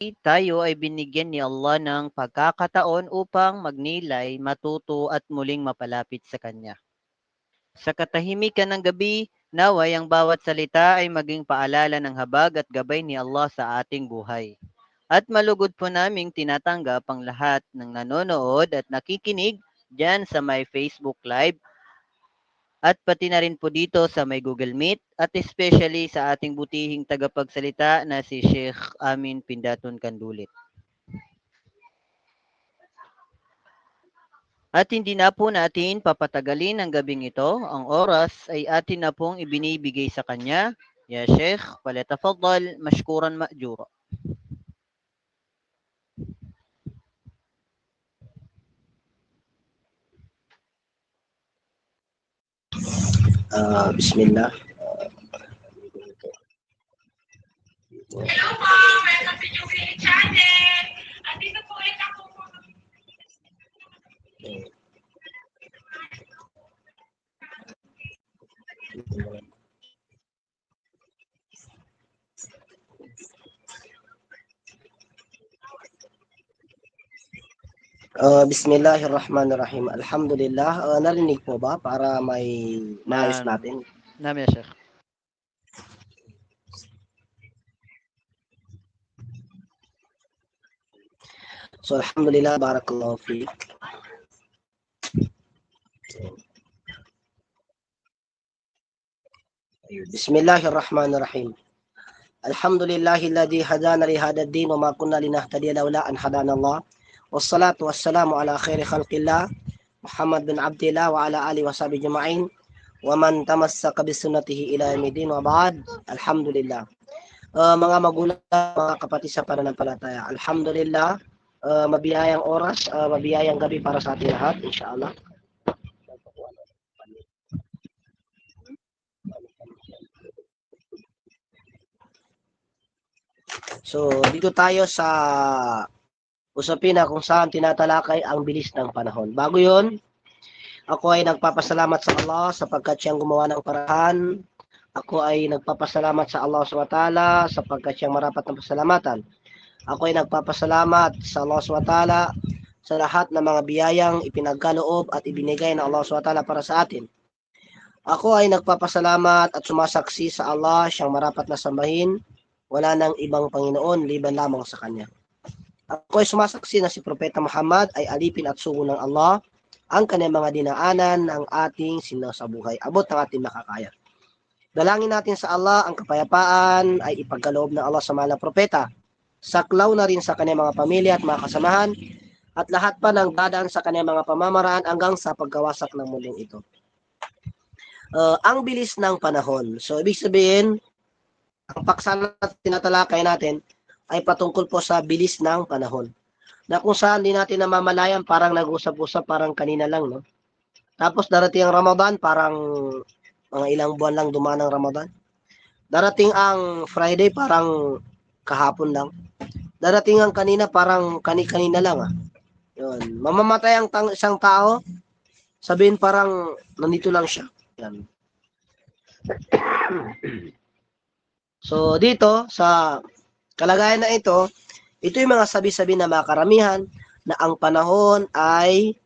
tayo ay binigyan ni Allah ng pagkakataon upang magnilay, matuto at muling mapalapit sa Kanya. Sa katahimikan ng gabi, naway ang bawat salita ay maging paalala ng habag at gabay ni Allah sa ating buhay. At malugod po naming tinatanggap ang lahat ng nanonood at nakikinig dyan sa may Facebook Live at pati na rin po dito sa may Google Meet at especially sa ating butihing tagapagsalita na si Sheikh Amin Pindaton Kandulit. At hindi na po natin papatagalin ang gabing ito. Ang oras ay atin na pong ibinibigay sa kanya. Ya Sheikh, palatafadal, mashkuran ma'jura. Bismillah. Hello po! Welcome to New Philly Channel! Andito po ulit ako po. Bismillahirrahmanirrahim. Alhamdulillah. Narinig po ba para may maayos natin? Namin, Sheikh. So, alhamdulillah, barakallahu fiik. Bismillahirrahmanirrahim. Alhamdulillahilladzi hadana li hadzal din wa ma kunna linahtadiya laula an hadana Allah. Wassalatu wassalamu ala khairi khalqillah Muhammad bin Abdillah wa ala alihi wa sahbihi jama'in wa man tamassaka bi sunnatihi ila yaumil wa ba'd. Alhamdulillah. Mga magulang, mga kapatid sa pananampalataya, alhamdulillah, mabiyayang oras, mabiyayang gabi para sa ating lahat, inshallah. So, dito tayo sa usapin na kung saan tinatalakay ang bilis ng panahon. Bago yun, ako ay nagpapasalamat sa Allah sapagkat siyang gumawa ng paraan. Ako ay nagpapasalamat sa Allah SWT sapagkat siyang marapat ng pasalamatan. Ako ay nagpapasalamat sa Allah SWT sa lahat ng mga biyayang ipinagkaloob at ibinigay ng Allah SWT para sa atin. Ako ay nagpapasalamat at sumasaksi sa Allah, siyang marapat na sambahin. Wala nang ibang Panginoon liban lamang sa Kanya. Ako ay sumasaksi na si Propeta Muhammad ay alipin at sugo ng Allah, ang kanyang mga dinaanan ng ating sinasabuhay. Abot ng ating makakaya. Dalangin natin sa Allah ang kapayapaan ay ipagkaloob ng Allah sa mga propeta. Saklaw na rin sa kanyang mga pamilya at mga kasamahan at lahat pa ng dadaan sa kanyang mga pamamaraan hanggang sa pagkawasak ng muling ito. Ang bilis ng panahon. So, ibig sabihin, ang paksa na tinatalakay natin ay patungkol po sa bilis ng panahon. Na kung saan di natin namamalayan, parang nag-usap-usap, parang kanina lang, no? Tapos darating ang Ramadan, parang mga ilang buwan lang dumaan ang Ramadan. Darating ang Friday, parang kahapon lang. Darating ang kanina, parang kanina lang, Yun. Mamamatay ang isang tao, sabihin parang nandito lang siya. Yan. So, dito, sa kalagayan na ito yung mga sabi-sabi na mga karamihan na ang panahon ay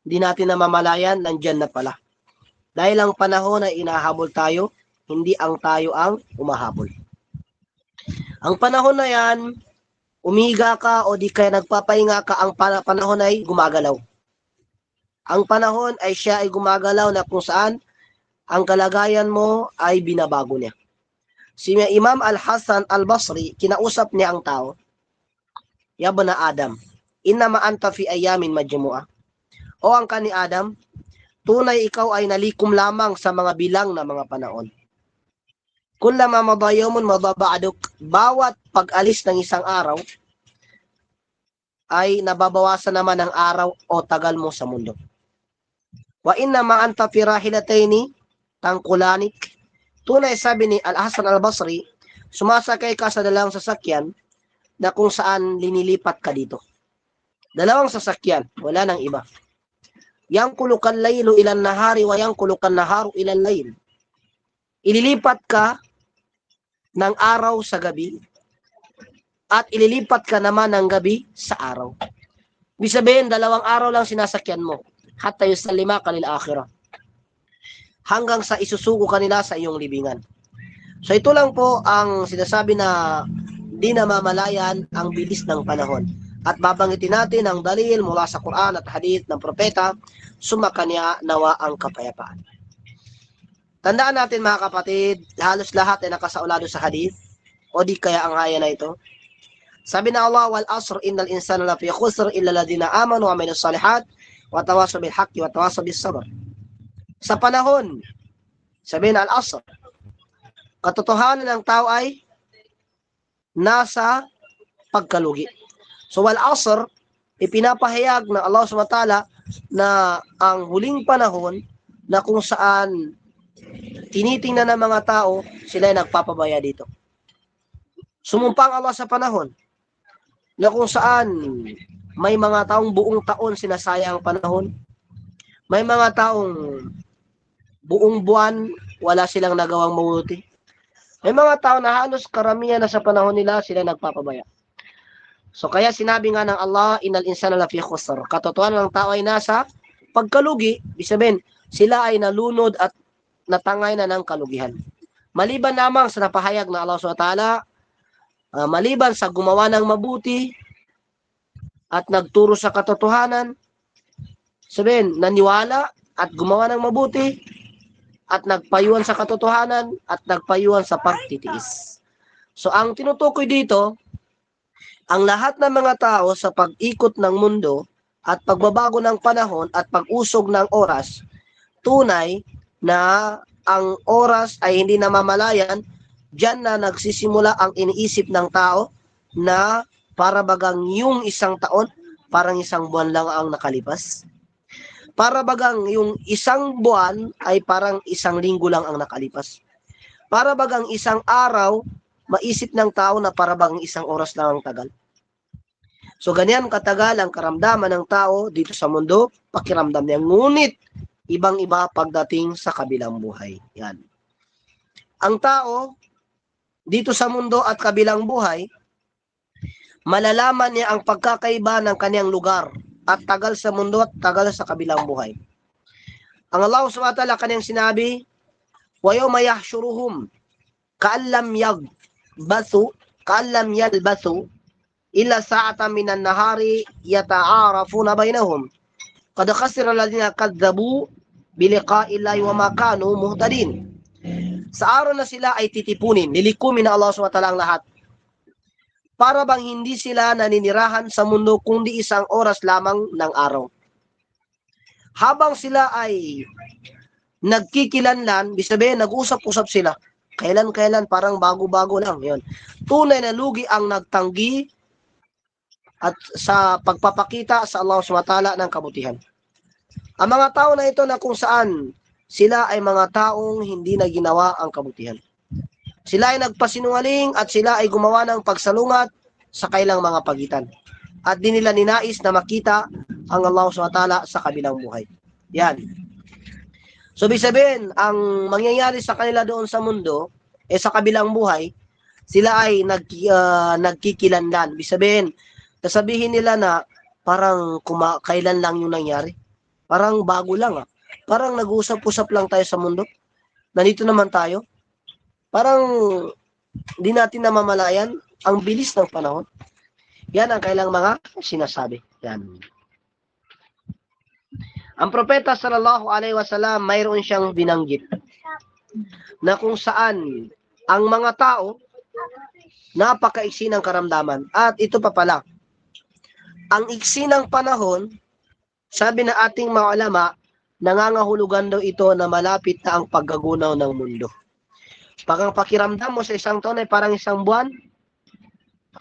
hindi natin namamalayan, nandyan na pala. Dahil ang panahon ay inahabol tayo, hindi ang tayo ang umahabol. Ang panahon na yan, umiga ka o di kaya nagpapahinga ka, ang panahon ay gumagalaw. Ang panahon ay siya ay gumagalaw na kung saan ang kalagayan mo ay binabago niya. Si Imam Al-Hasan Al-Basri, kinausap niya ang tao. Ya bana Adam, innama anta fi ayamin majmu'a. O ang kani Adam, tunay ikaw ay nalikom lamang sa mga bilang na mga panahon. Kullama madayumun madaba'aduk, bawat pag-alis ng isang araw, ay nababawasan naman ang araw o tagal mo sa mundo. Wa innama anta fi rahilataini tangkulanik. Tunay, sabi ni Al-Hasan Al-Basri, sumasakay ka sa dalawang sasakyan na kung saan linilipat ka dito. Dalawang sasakyan, wala nang iba. Yang kulukan laylo ilan nahari wa yang kulukan naharu ilan layl. Ililipat ka ng araw sa gabi at ililipat ka naman ng gabi sa araw. Ibig sabihin, 2 araw lang sinasakyan mo. Hatta yusallima ka lil akhirah. Hanggang sa isusuko kanila sa iyong libingan. So ito lang po ang sinasabi na di namamalayan ang bilis ng panahon. At babanggitin natin ang dalil mula sa Quran at hadith ng propeta, sumakanya nawa ang kapayapaan. Tandaan natin mga kapatid, halos lahat ay nakasaulado sa hadith, o di kaya ang haya na ito. Sabi na Allah, wal asr innal insana lafi khusr illa alladhina amanu wa amilus salihat wa tawasaw bil haqqi wa tawasaw bis sabr. Sa panahon, sabi na al-asr, katotohanan ng tao ay nasa pagkalugi. So wal asr, ipinapahayag ng Allah SWT na ang huling panahon na kung saan tinitingnan ng mga tao, sila ay nagpapabaya dito. Sumumpang Allah sa panahon na kung saan may mga taong buong taon sinasayang ang panahon. May mga taong buong buwan wala silang nagawang mabuti. May mga tao na halos karamihan na sa panahon nila sila nagpapabaya. So kaya sinabi nga ng Allah, innal insana lafi khusr. Katotohanan ng tao ay nasa pagkalugi. Ibig sabihin, sila ay nalunod at natangay na ng kalugihan. Maliban lamang sa napahayag na Allah SWT, maliban sa gumawa ng mabuti at nagturo sa katotohanan, sabihin, naniwala at gumawa ng mabuti at nagpayuhan sa katotohanan at nagpayuhan sa pagtitiis. So ang tinutukoy dito, ang lahat ng mga tao sa pag-ikot ng mundo at pagbabago ng panahon at pag-usog ng oras, tunay na ang oras ay hindi namamalayan, diyan na nagsisimula ang iniisip ng tao na para bagang yung isang taon, parang isang buwan lang ang nakalipas. Para bagang yung isang buwan ay parang isang linggo lang ang nakalipas. Para bagang isang araw, maisip ng tao na para bagang isang oras lang ang tagal. So ganyan katagal ang karamdaman ng tao dito sa mundo, pakiramdam niya. Ngunit, ibang-iba pagdating sa kabilang buhay. Yan. Ang tao, dito sa mundo at kabilang buhay, malalaman niya ang pagkakaiba ng kanyang lugar at tagal sa mundo at tagal sa kabilang buhay. Ang Allah SWT kanyang sinabi, وَيَوْمَ يَحْشُرُهُمْ كَأَلَّمْ يَلْبَثُوا إِلَّا سَاعَةً مِنَ النَّهَارِ يَتَعَارَفُونَ بَيْنَهُمْ قَدْ خَسِرَ الَّذِينَ كَذَّبُوا بِلِقَاءِ اللَّهِ وَمَا كَانُوا مُهْتَدِينَ. Sa araw na sila ay titipunin, nilikumin na Allah SWT ang lahat. Para bang hindi sila naninirahan sa mundo kundi isang oras lamang ng araw. Habang sila ay nagkikilanlan, bisabihin, nag-usap-usap sila. Kailan-kailan, parang bago-bago lang. Yun. Tunay na lugi ang nagtanggi at sa pagpapakita sa Allah SWT ng kabutihan. Ang mga tao na ito na kung saan sila ay mga taong hindi na ginawa ang kabutihan. Sila ay nagpasinungaling at sila ay gumawa ng pagsalungat sa kailang mga pagitan. At di nila ninais na makita ang Allah SWT sa kabilang buhay. Yan. So, ibig sabihin, ang mangyayari sa kanila doon sa mundo, sa kabilang buhay, sila ay nagkikilanlan. Ibig sabihin, sasabihin nila na parang kailan lang yung nangyari. Parang bago lang. Parang nag-usap-usap lang tayo sa mundo. Nandito naman tayo. Parang di natin namamalayan ang bilis ng panahon. Yan ang kailang mga sinasabi. Yan. Ang propeta sallallahu alaihi wasallam, mayroon siyang binanggit na kung saan ang mga tao napakaiksi ng karamdaman. At ito pa pala, ang iksi ng panahon, sabi na ating mga ulama, nangangahulugan daw ito na malapit na ang paggagunaw ng mundo. Pag ang pakiramdam mo sa isang taon ay parang isang buwan,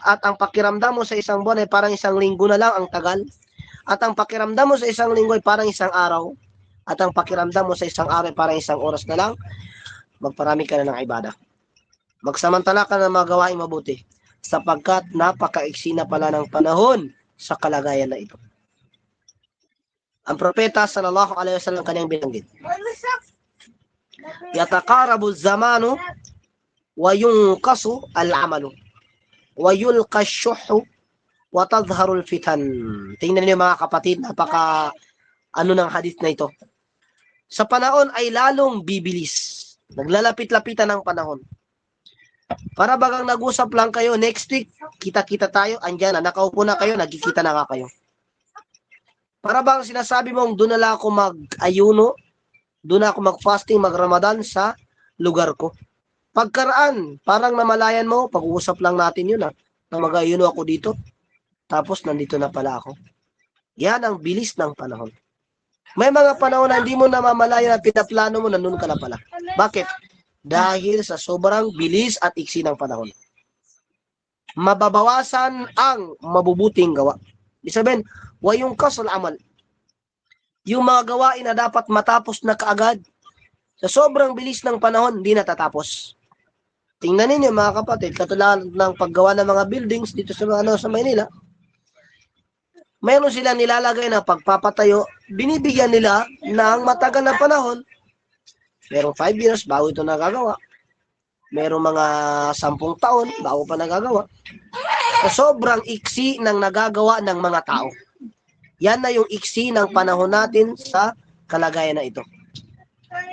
at ang pakiramdam mo sa isang buwan ay parang isang linggo na lang ang tagal, at ang pakiramdam mo sa isang linggo ay parang isang araw, at ang pakiramdam mo sa isang araw ay parang isang oras na lang, magparami ka na ng ibadah. Magsamantala ka na magawaing mabuti, sapagkat napakaiksi na pala ng panahon sa kalagayan na ito. Ang propeta sallallahu alaihi wasallam kanyang binanggit, yataqarabu zamanu wa yunqasu al-amalu. wa yulqa ash-shuhhu wa tadhharu al-fitan. Tingnan niyo mga kapatid, napaka ano ng hadith na ito. Sa panahon ay lalong bibilis. Naglalapit-lapitan ng panahon. Para bagang nag-usap lang kayo, next week, kita-kita tayo, andyan na, nakaupo na kayo, nagkikita na nga kayo. Para bang sinasabi mong doon na lang ako mag-ayuno, doon na ako mag-fasting, mag-Ramadan sa lugar ko. Pagkaraan, parang namalayan mo, pag-uusap lang natin yun na mag-ayuno ako dito. Tapos nandito na pala ako. Yan ang bilis ng panahon. May mga panahon na hindi mo namamalayan at pinaplano mo, nandun ka na pala. Bakit? Dahil sa sobrang bilis at iksi ng panahon. Mababawasan ang mabubuting gawa. Ibig sabihin, wa yung kasul amal. Yung mga gawain na dapat matapos na kaagad, sa sobrang bilis ng panahon, hindi natatapos. Tingnan ninyo mga kapatid, katulad ng paggawa ng mga buildings dito sa Maynila, mayroon silang nilalagay na pagpapatayo, binibigyan nila ng matagal na panahon. Merong 5 years bago ito nagagawa. Merong mga 10 taon bago pa nagagawa. So, sobrang iksi ng nagagawa ng mga tao. Yan na yung iksi ng panahon natin sa kalagayan na ito.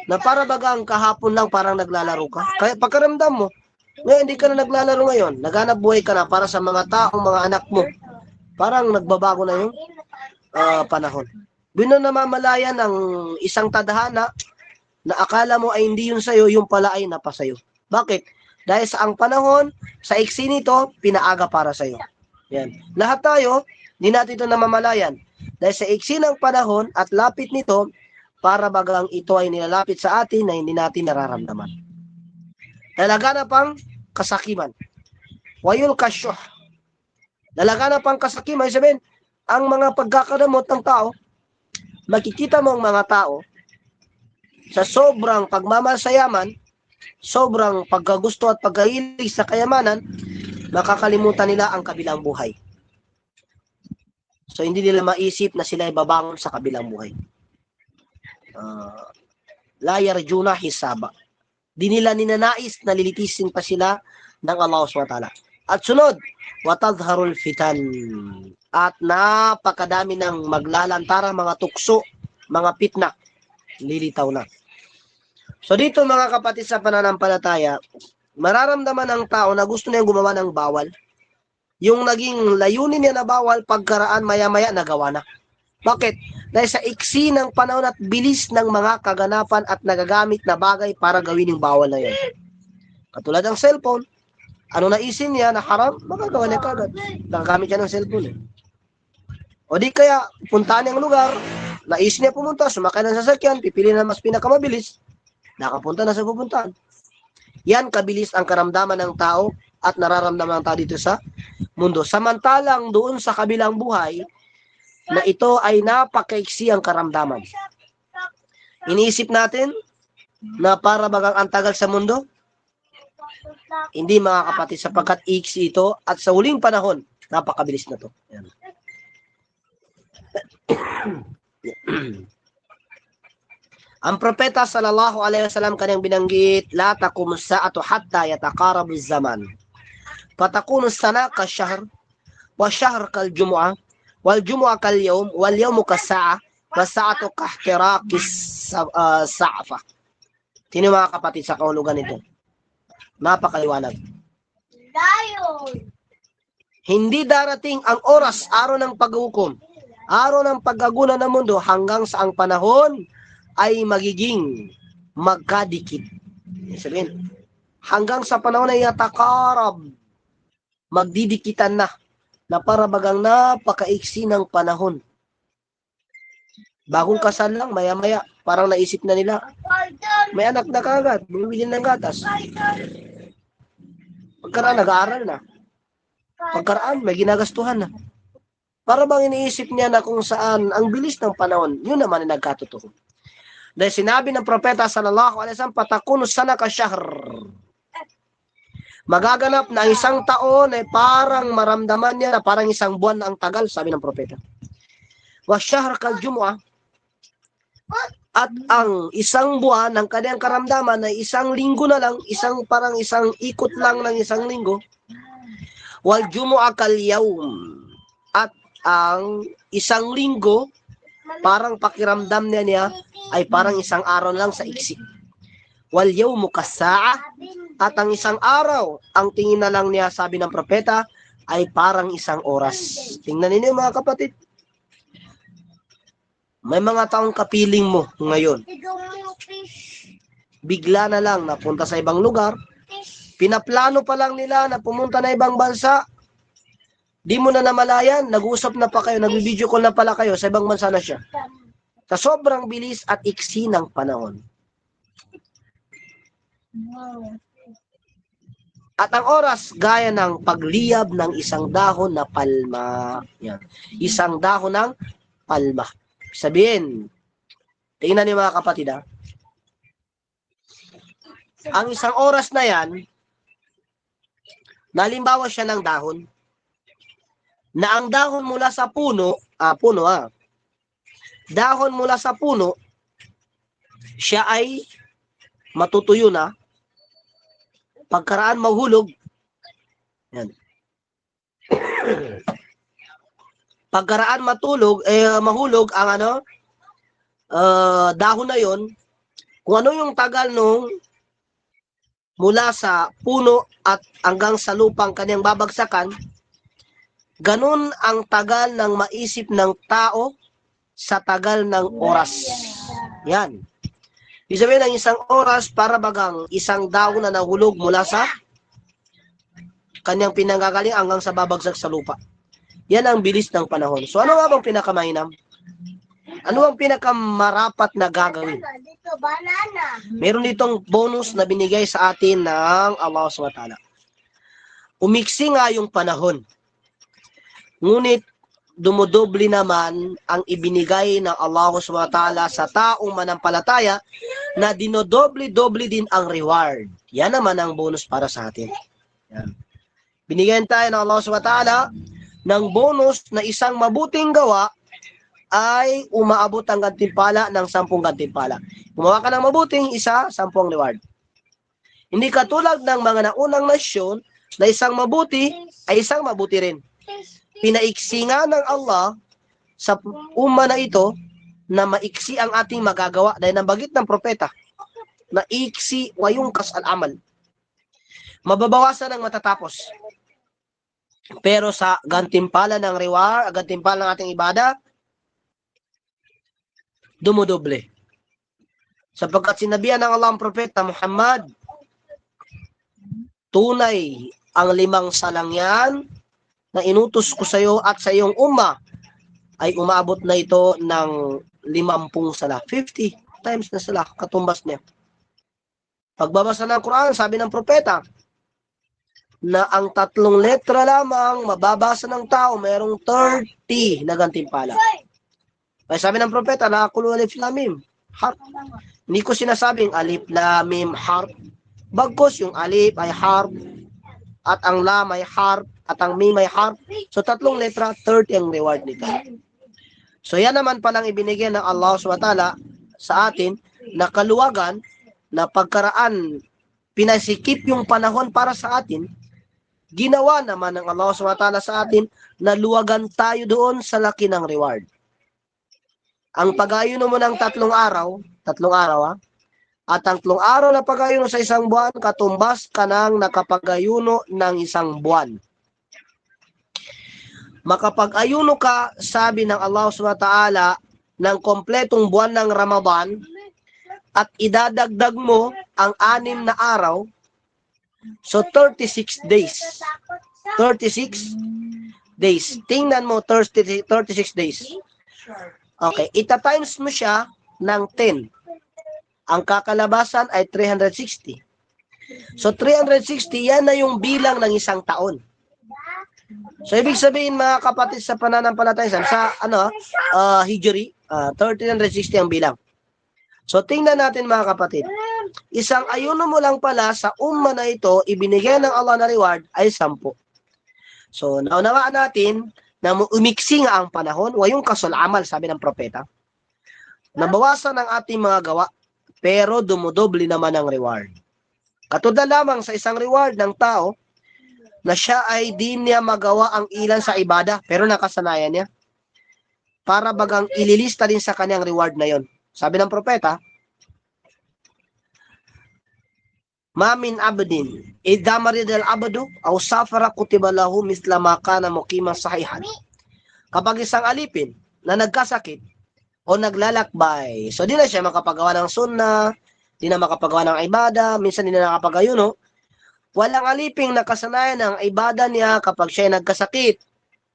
Na para bagang kahapon lang parang naglalaro ka. Kaya pagkaramdam mo, ngayon hindi ka na naglalaro ngayon. Naghanap buhay ka na para sa mga taong mga anak mo. Parang nagbabago na yung panahon. Binon namamalayan ng isang tadhana na akala mo ay hindi yun sa'yo, yung pala ay napasayo. Bakit? Dahil sa ang panahon, sa iksi nito, pinaaga para sa'yo. Yan. Lahat tayo, hindi natin ito namamalayan. Dahil sa iksi ng panahon at lapit nito, para bagang ito ay nilalapit sa atin na hindi natin nararamdaman. Talaga na pang kasakiman. Wayul kasyuh. Dalaga na pang kasakiman, sabihin, ang mga pagkakadamot ng tao, makikita mo ang mga tao, sa sobrang pagmamahal sa yaman, sobrang pagkagusto at pagkahilig sa kayamanan, makakalimutan nila ang kabilang buhay. So, hindi nila maisip na sila ay babangon sa kabilang buhay. La yarjuna hisaba. Di nila ninanais na lilitisin pa sila ng Allah SWT. At sunod, watadharul fitan. At napakadami ng maglalantara, mga tukso, mga pitna, lilitaw na. So dito mga kapatid sa pananampalataya, mararamdaman ng tao na gusto niyang gumawa ng bawal. Yung naging layunin niya na bawal, pagkaraan maya-maya nagawa na. Bakit? Dahil sa iksi ng panahon at bilis ng mga kaganapan at nagagamit na bagay para gawin yung bawal na yun. Katulad ng cellphone, ano naisin niya na haram, magagawa niya kagad. Nagagamit siya ng cellphone. O di kaya, puntaan niyang lugar, naisin niya pumunta, sumakay ng sasakyan, pipili na mas pinakamabilis, nakapunta na sa pupuntaan. Yan kabilis ang karamdaman ng tao at nararamdaman ng tao dito sa mundo. Samantalang doon sa kabilang buhay, na ito ay napakaiksi ang karamdaman. Iniisip natin na para bagang antagal sa mundo, hindi mga kapatid, sapagkat iksi ito at sa huling panahon, napakabilis na to. Yan. Ang propeta sallallahu alaihi wasallam kanyang binanggit, la taqumu as-sa'atu hatta yataqarabu az-zaman. Fatakunu as-sana ka-shahr, wa shahr kal-jumu'ah, wal jumu'ah kal-yawm, wal yawmu kas-sa'a, wa sa'atu kahtiraqis sa'fa. Sino mga kapatid sa kahulugan nito? Napakaliwanag. Hindi darating ang oras, araw ng paghukom, araw ng pagkaguna ng mundo hanggang sa ang panahon ay magiging magkadikit. Sabihin, hanggang sa panahon ay yatakarab, magdidikitan na para bagang napakaiksi ng panahon. Bagong kasal lang, maya-maya, parang naisip na nila, may anak na kagad, bumibili ng gatas. Pagkaraan, nag-aaral na. Pagkaraan, may ginagastuhan na. Para bang iniisip niya na kung saan ang bilis ng panahon, yun naman ay nagkatotoo. Dahil sinabi ng propeta sallallahu alaihi wasallam, patakunu sana ka-shahr. Magaganap na isang taon ay parang maramdaman niya na parang isang buwan na ang tagal, sabi ng propeta. Wa shahr kal-jumu'ah. At ang isang buwan ng kanyang karamdaman ay isang linggo na lang, parang isang ikot lang ng isang linggo. Wal jumu'a kal yawm. At ang isang linggo, parang pakiramdam niya ay parang isang araw lang sa iksi. Wal yawmu kas-sa'a. At ang isang araw, ang tingin na lang niya, sabi ng propeta, ay parang isang oras. Tingnan ninyo mga kapatid. May mga taong kapiling mo ngayon. Bigla na lang napunta sa ibang lugar. Pinaplano pa lang nila na pumunta na ibang bansa. Di mo na namalayan, nag-uusap na pa kayo, nag-video call na pala kayo, sa ibang bansa na siya. Sa sobrang bilis at iksi ng panahon. At ang oras, gaya ng pagliyab ng isang dahon na palma. Yan. Isang dahon ng palma. Sabihin, tingnan niyo mga kapatid ha. Ang isang oras na yan, nalimbawa siya ng dahon, na ang dahon mula sa dahon mula sa puno, siya ay matutuyo na, pagkaraan mahulog, yan. Pagkaraan mahulog ang dahon na yon, kung ano yung tagal nung mula sa puno at hanggang sa lupang kanyang babagsakan, ganun ang tagal ng maisip ng tao sa tagal ng oras. Yan. Ibig sabihin ng isang oras para bagang isang dahon na nahulog mula sa kanyang pinanggagaling hanggang sa babagsak sa lupa. Yan ang bilis ng panahon. So ano nga bang pinakamainam? Ano ang pinakamarapat na gagawin? Meron ditong bonus na binigay sa atin ng Allah SWT. Umiksi nga yung panahon. Ngunit dumodoble naman ang ibinigay ng Allah SWT sa taong manampalataya na dinodoble-doble din ang reward. Yan naman ang bonus para sa atin. Yan. Binigyan tayo ng Allah SWT ng bonus na isang mabuting gawa ay umaabot ang gantimpala ng 10 gantimpala. Gumawa ka ng mabuting 10 reward. Hindi katulad ng mga naunang nasyon na isang mabuti ay isang mabuti rin. Pinaiksi nga ng Allah sa umma na ito na maiksi ang ating magagawa dahil nabagit ng propeta na iksi wayungkas al-amal. Mababawasan ang matatapos. Pero sa gantimpala ng reward, gantimpala ng ating ibada, dumodoble. Sapagkat sinabihan ng Allah ang propeta Muhammad, tunay ang 5 salangyan na inutos ko sa iyo at sa iyong umma ay umaabot na ito ng 50 sala. 50 times na sala, katumbas niya. Pagbabasa ng Quran, sabi ng propeta, na ang 3 letra lamang mababasa ng tao, mayroong 30 na gantimpala. Ay sabi ng propeta, la aqulu alif lam mim harf. Hindi ko sinasabing alif lam mim harf. Bagkus yung alif ay harf at ang lam ay harf at ang mim ay harf. So 3 letra, 30 ang reward nito. So yan naman palang ibinigay ng Allah SWT sa atin na kaluwagan na pagkaraan pinasikip yung panahon para sa atin. Ginawa naman ng Allah SWT sa atin na luwagan tayo doon sa laki ng reward. Ang pag-ayuno mo ng 3 araw, at ang 3 araw na pag-ayuno sa 1 buwan, katumbas ka ng nakapag-ayuno ng 1 buwan. Makapag-ayuno ka, sabi ng Allah SWT, ng kompletong buwan ng Ramadan, at idadagdag mo ang 6 na araw, so 36 days. 36 days. Tingnan mo, 36 days. Okay, ita-times mo siya ng 10. Ang kakalabasan ay 360. So 360, yan na yung bilang ng 1 taon. So ibig sabihin mga kapatid sa pananampalataya sa Hijri, 360 ang bilang. So tingnan natin mga kapatid. Isang ayuno mo lang pala sa umma na ito, ibinigay ng Allah na reward ay 10. So naunawaan natin na umiksi nga ang panahon, wayong kasol amal, sabi ng propeta. Nabawasan ang ating mga gawa, pero dumodoble naman ang reward. Katulad lamang sa isang reward ng tao, na siya ay di niya magawa ang ilan sa ibada, pero nakasanayan niya. Para bagang ililista din sa kanyang reward na yon. Sabi ng propeta, Ma min abdin, idha maridal abdu, aw safara kutiba lahu misla ma kana muqiman sahihan. Kapag isang alipin na nagkasakit o naglalakbay, so di na siya makapagawa ng sunnah, di na makapagawa ng ibada, minsan di na nakapagayuno. Walang aliping nakasanayan ng ibada niya kapag siya ay nagkasakit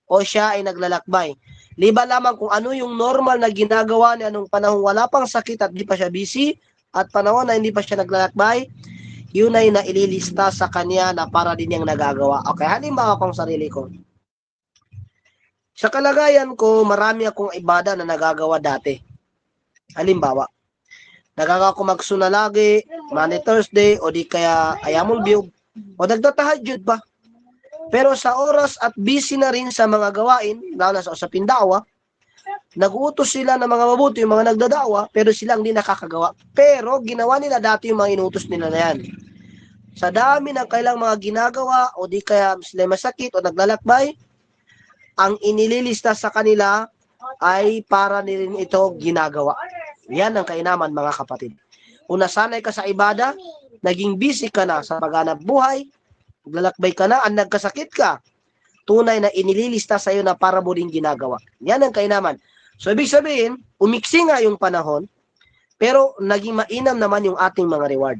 o siya ay naglalakbay. Liba lamang kung ano yung normal na ginagawa niya nung panahon wala pang sakit at di pa siya busy at panahon na hindi pa siya naglalakbay, yun ay naililista sa kanya na para din niyang nagagawa. Okay, halimbawa kong sarili ko. Sa kalagayan ko, marami akong ibada na nagagawa dati. Halimbawa, nagagawa ko magsuna lagi, Monday, Thursday, o di kaya ayamul biyog, o nagtatahajud pa. Pero sa oras at busy na rin sa mga gawain, lalo na sa usapin dawa, nag-uutos sila ng mga mabuti, yung mga nagdadawa, pero silang di nakakagawa. Pero ginawa nila dati yung mga inutos nila na yan. Sa dami ng kailang mga ginagawa, o di kaya sila masakit o naglalakbay, ang inililista sa kanila ay para nila ito ginagawa. Yan ang kainaman, mga kapatid. Kung nasanay ka sa ibada, naging busy ka na sa paghanap buhay, naglalakbay ka na, ang nagkasakit ka, tunay na inililista sa iyo na para mo din ginagawa. Yan ang kainaman. So, ibig sabihin, umiksi nga yung panahon, pero naging mainam naman yung ating mga reward.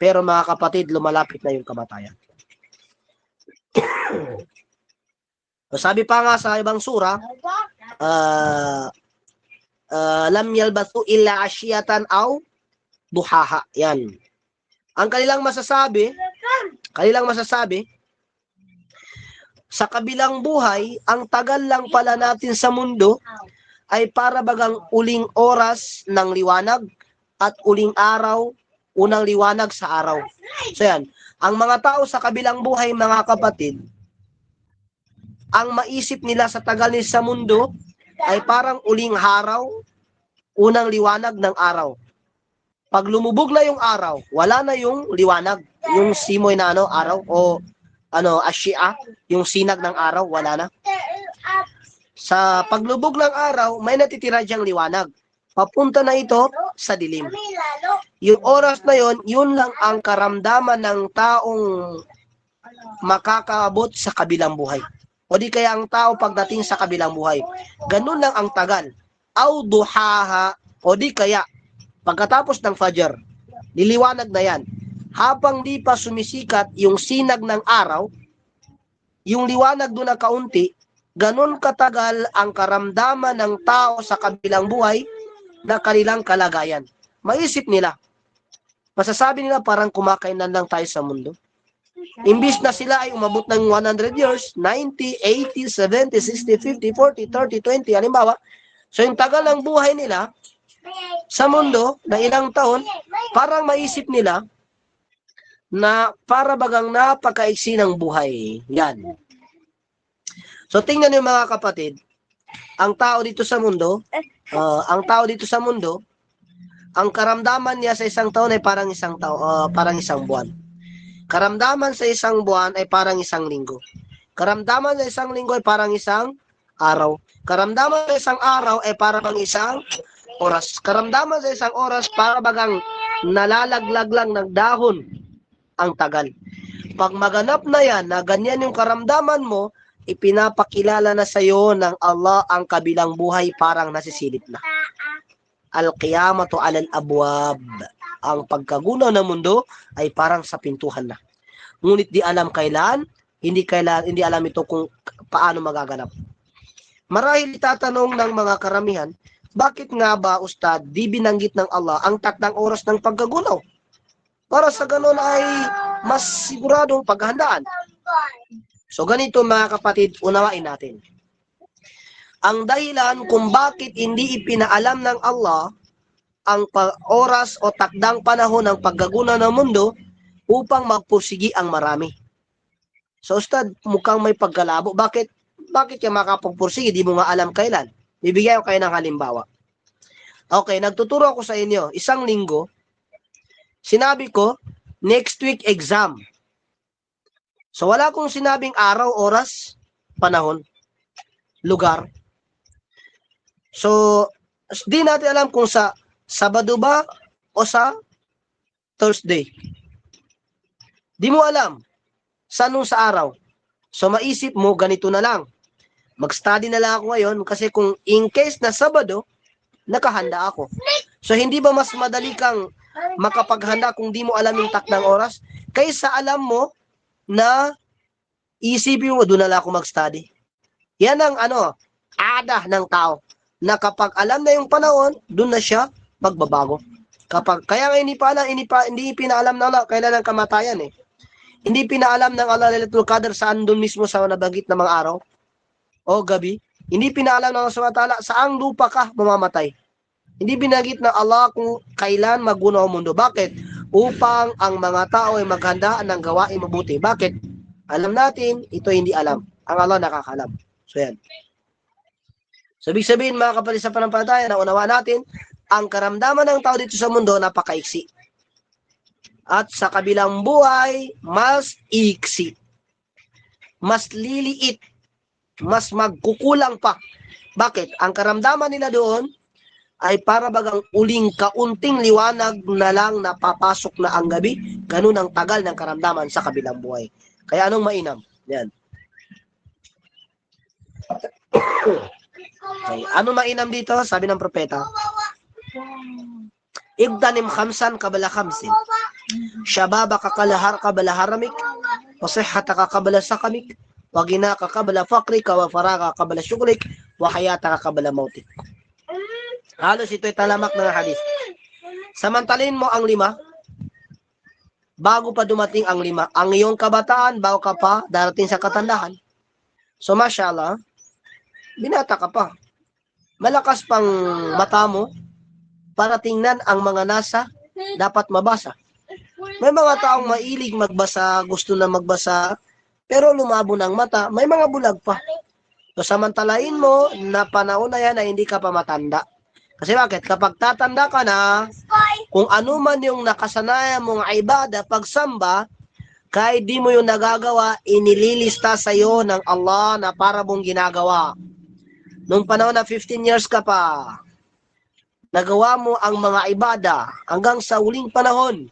Pero mga kapatid, lumalapit na yung kamatayan. So, sabi pa nga sa ibang sura, lam yalbathu illa asyatan aw duhaha. Yan. Ang kanilang masasabi, sa kabilang buhay, ang tagal lang pala natin sa mundo ay para bagang uling oras ng liwanag at uling araw, unang liwanag sa araw. So yan, ang mga tao sa kabilang buhay, mga kapatid, ang maisip nila sa tagal nila sa mundo ay parang uling araw, unang liwanag ng araw. Pag lumubog na yung araw, wala na yung liwanag, yung simoy na araw o asya, yung sinag ng araw, wala na. Sa paglubog ng araw, may natitira diyang liwanag. Papunta na ito sa dilim. Yung oras na yon, yun lang ang karamdaman ng taong makakaabot sa kabilang buhay. O di kaya ang tao pagdating sa kabilang buhay. Ganun lang ang tagal. Aw duhaha, o di kaya pagkatapos ng Fajr, niliwanag na yan. Habang di pa sumisikat yung sinag ng araw, yung liwanag doon na kaunti, ganun katagal ang karamdaman ng tao sa kabilang buhay na kanilang kalagayan. Maisip nila, masasabi nila parang kumakain na lang tayo sa mundo. Imbis na sila ay umabot ng 100 years, 90, 80, 70, 60, 50, 40, 30, 20, halimbawa. So yung tagal ng buhay nila sa mundo na ilang taon, parang maisip nila na para bagang napakaiksi ng buhay. Yan. So tingnan niyo mga kapatid, ang tao dito sa mundo, ang karamdaman niya sa isang taon ay parang isang buwan. Karamdaman sa isang buwan ay parang isang linggo. Karamdaman sa isang linggo ay parang isang araw. Karamdaman sa isang araw ay parang isang oras. Karamdaman sa isang oras para bagang nalalaglag lang ng dahon ang tagal. Pag maganap na yan, na ganyan yung karamdaman mo, ipinapakilala na sa iyo ng Allah ang kabilang buhay parang nasisilip na. Al-qiyamatu alal abwab. Ang pagkagunaw ng mundo ay parang sa pintuhan na. Ngunit di alam kailan, hindi alam ito kung paano magaganap. Marahil itatanong ng mga karamihan, bakit nga ba, Ustad, di binanggit ng Allah ang takdang oras ng pagkagunaw? Para sa ganun ay mas siguradong paghahandaan. So ganito mga kapatid, unawain natin. Ang dahilan kung bakit hindi ipinaalam ng Allah ang oras o takdang panahon ng pagkagunaw ng mundo upang magpursigi ang marami. So Ustad, mukhang may pagkalabo. Bakit ka makapagpursigi? Di mo nga alam kailan. Bibigyan ko kayo ng halimbawa. Okay, nagtuturo ako sa inyo. Isang linggo, sinabi ko, next week exam. So wala akong sinabing araw, oras, panahon, lugar. So di natin alam kung sa Sabado ba o sa Thursday. Di mo alam sa anong sa araw. So maisip mo, ganito na lang. Mag-study na lang ako ngayon kasi kung in case na Sabado, nakahanda ako. So hindi ba mas madali kang makapaghanda kung di mo alam yung takdang oras? Kaysa alam mo na isipin mo, doon na lang ako mag-study. Yan ang ada ng tao. Na kapag alam na yung panahon, doon na siya magbabago. Kaya nga hindi pinaalam ng Allah kailan ang kamatayan eh. Hindi pinaalam ng Allah Lailatul Qadr saan doon mismo sa nabanggit na mga araw o gabi. Hindi pinaalam ng Allah SWT saang lupa ka mamamatay. Hindi binanggit ng Allah kung kailan magunaw ang mundo. Bakit? Upang ang mga tao ay maghanda ng gawain mabuti. Bakit? Alam natin, ito hindi alam. Ang Allah nakakalam. So yan. So ibig sabihin mga kapatid sa panampalataya, naunawa natin, ang karamdaman ng tao dito sa mundo napakaiksi. At sa kabilang buhay, mas iksi. Mas liliit. Mas magkukulang pa. Bakit? Ang karamdaman nila doon ay para bagang uling kaunting liwanag na lang napapasok na ang gabi. Ganun ang tagal ng karamdaman sa kabilang buhay. Kaya anong mainam? Yan. Okay. Ano mainam dito? Sabi ng propeta, Igdanim khamsan kabala khamsin. Shababaka kabala haramik. Wasihhataka kabala sakamik. Waginaka kabala fakrika. Wafaraka kabala syuglik. Wahayataka kabala mautik. Halos ito'y talamak ng hadis. Samantalin mo ang 5 bago pa dumating ang 5. Ang iyong kabataan bago ka pa darating sa katandahan. So mashallah, binata ka pa. Malakas pang mata mo para tingnan ang mga nasa dapat mabasa. May mga taong mailig magbasa, gusto na magbasa, pero lumabo ng mata, may mga bulag pa. So samantalain mo na panahon na yan na hindi ka pa matanda. Kasi bakit? Kapag tatanda ka na, kung ano man yung nakasanayan mong ibada, pagsamba, kahit di mo yung nagagawa, inililista sa iyo ng Allah na para mong ginagawa. Nung panahon na 15 years ka pa, nagawa mo ang mga ibada hanggang sa uling panahon.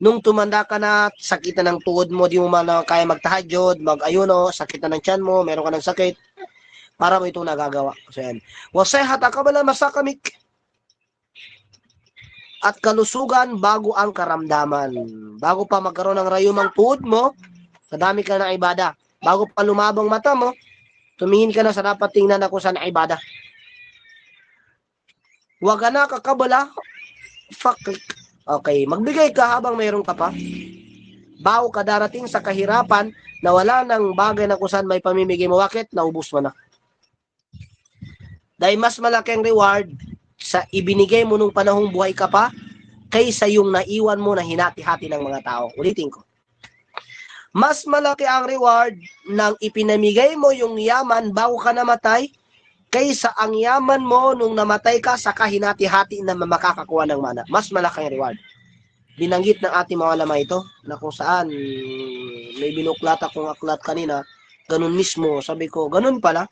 Nung tumanda ka na, sakit na ng tuhod mo, di mo man kaya magtahajud, mag-ayuno, sakit na ng tiyan mo, meron ka ng sakit, para mo itong nagagawa. So yan. Wasihhata kabala masakamik. At kalusugan bago ang karamdaman. Bago pa magkaroon ng rayumang tuhod mo, kadami ka ng ibada. Bago pa lumabang mata mo, tumingin ka na sa dapat tingnan na kung saan ibada. Wagana ka kabala, fakrik. Okay, magbigay ka habang mayroon ka pa. Bago ka darating sa kahirapan na wala ng bagay na kung saan may pamimigay mo, bakit? Naubos mo na. Dahil mas malaki ang reward sa ibinigay mo nung panahong buhay ka pa kaysa yung naiwan mo na hinati-hati ng mga tao. Ulitin ko. Mas malaki ang reward ng ipinamigay mo yung yaman bago ka namatay kaysa ang yaman mo nung namatay ka sa kahinati-hati na makakakuha ng mana. Mas malaki ang reward. Binanggit ng ating mga ulama ito na kung saan may binuklat akong aklat kanina, ganun mismo. Sabi ko, ganun pala.